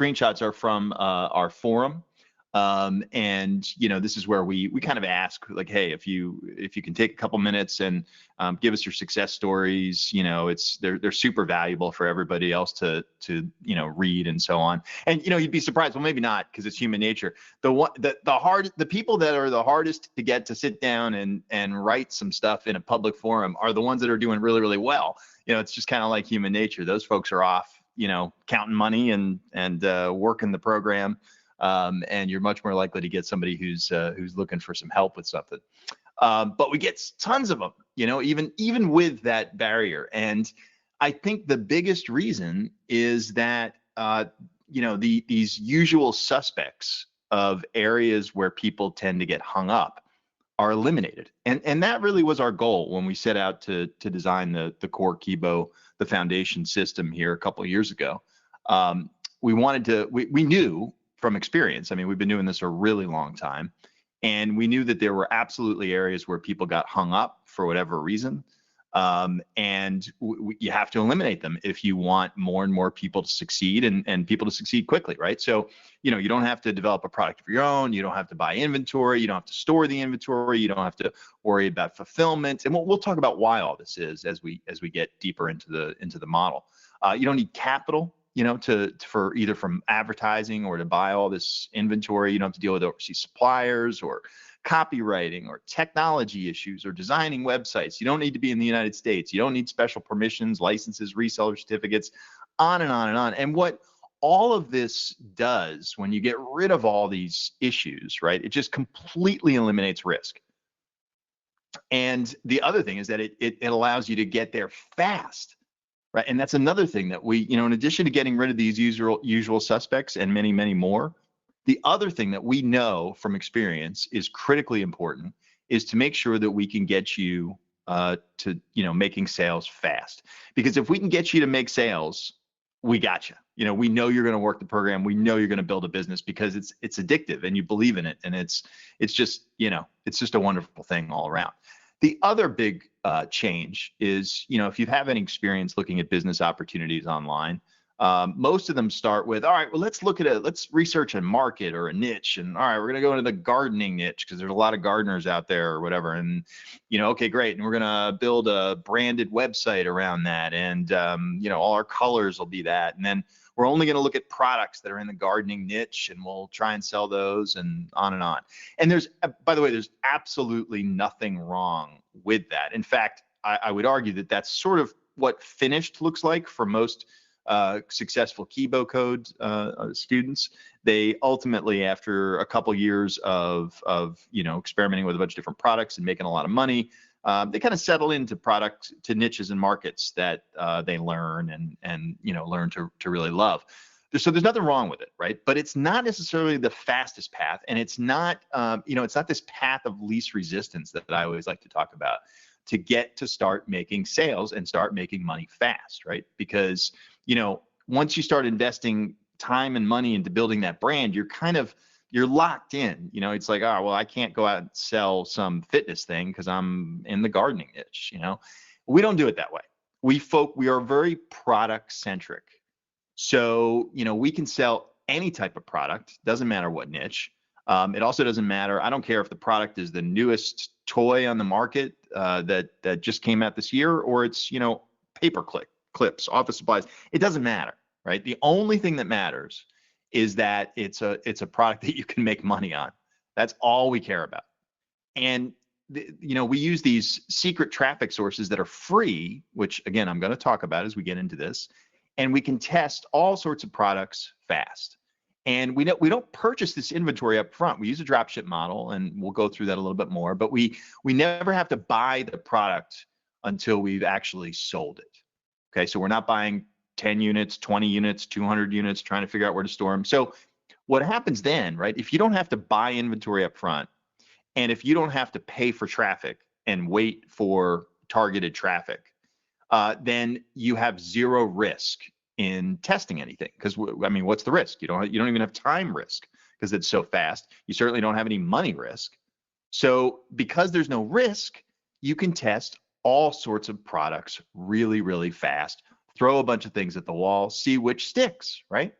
screenshots are from our forum. And this is where we kind of ask, like, hey, if you can take a couple minutes and give us your success stories, they're super valuable for everybody else to read and so on. And you'd be surprised. Well, maybe not, because it's human nature. The people that are the hardest to get to sit down and write some stuff in a public forum are the ones that are doing really, really well. It's just kind of like human nature. Those folks are off, counting money and working the program. And you're much more likely to get somebody who's looking for some help with something. But we get tons of them, even with that barrier. And I think the biggest reason is that these usual suspects of areas where people tend to get hung up are eliminated. And that really was our goal when we set out to design the core Kibo, the foundation system here a couple of years ago. We knew from experience, I mean, we've been doing this a really long time, and we knew that there were absolutely areas where people got hung up for whatever reason. And you have to eliminate them if you want more and more people to succeed and people to succeed quickly, right? So, you don't have to develop a product of your own. You don't have to buy inventory. You don't have to store the inventory. You don't have to worry about fulfillment. And we'll talk about why all this is as we get deeper into the model. You don't need capital, for either from advertising or to buy all this inventory. You don't have to deal with overseas suppliers or copywriting or technology issues or designing websites. You don't need to be in the United States. You don't need special permissions, licenses, reseller certificates, on and on and on. And what all of this does when you get rid of all these issues, right, it just completely eliminates risk. And the other thing is that it allows you to get there fast. Right. And that's another thing that we, in addition to getting rid of these usual suspects and many, many more, the other thing that we know from experience is critically important is to make sure that we can get you to, making sales fast. Because if we can get you to make sales, we got you. We know you're going to work the program. We know you're going to build a business because it's addictive and you believe in it. And it's just, it's just a wonderful thing all around. The other big change is, if you have any experience looking at business opportunities online, most of them start with, all right, well, let's research a market or a niche. And all right, we're going to go into the gardening niche because there's a lot of gardeners out there or whatever. And, okay, great. And we're going to build a branded website around that. And, all our colors will be that. And then we're only going to look at products that are in the gardening niche and we'll try and sell those and on and on. And by the way, there's absolutely nothing wrong with that. In fact, I would argue that that's sort of what finished looks like for most successful Kibo code students. They ultimately, after a couple years of experimenting with a bunch of different products and making a lot of money, they kind of settle into niches and markets that they learn and learn to really love. So there's nothing wrong with it, right? But it's not necessarily the fastest path, and it's not it's not this path of least resistance that I always like to talk about to get to start making sales and start making money fast, right? Because once you start investing time and money into building that brand, you're locked in. It's like, oh, well, I can't go out and sell some fitness thing because I'm in the gardening niche. We don't do it that way. We are very product centric. So, we can sell any type of product, doesn't matter what niche. It also doesn't matter. I don't care if the product is the newest toy on the market that just came out this year, or it's, paper clips, office supplies. It doesn't matter, right? The only thing that matters is that it's a product that you can make money on. That's all we care about. And we use these secret traffic sources that are free, which again I'm going to talk about as we get into this, and we can test all sorts of products fast. And we don't purchase this inventory up front. We use a dropship model, and we'll go through that a little bit more. But we never have to buy the product until we've actually sold it. Okay, so we're not buying 10 units, 20 units, 200 units, trying to figure out where to store them. So what happens then, right? If you don't have to buy inventory up front, and if you don't have to pay for traffic and wait for targeted traffic, then you have zero risk in testing anything. Because what's the risk? You don't even have time risk because it's so fast. You certainly don't have any money risk. So because there's no risk, you can test all sorts of products really, really fast. Throw a bunch of things at the wall, see which sticks, right?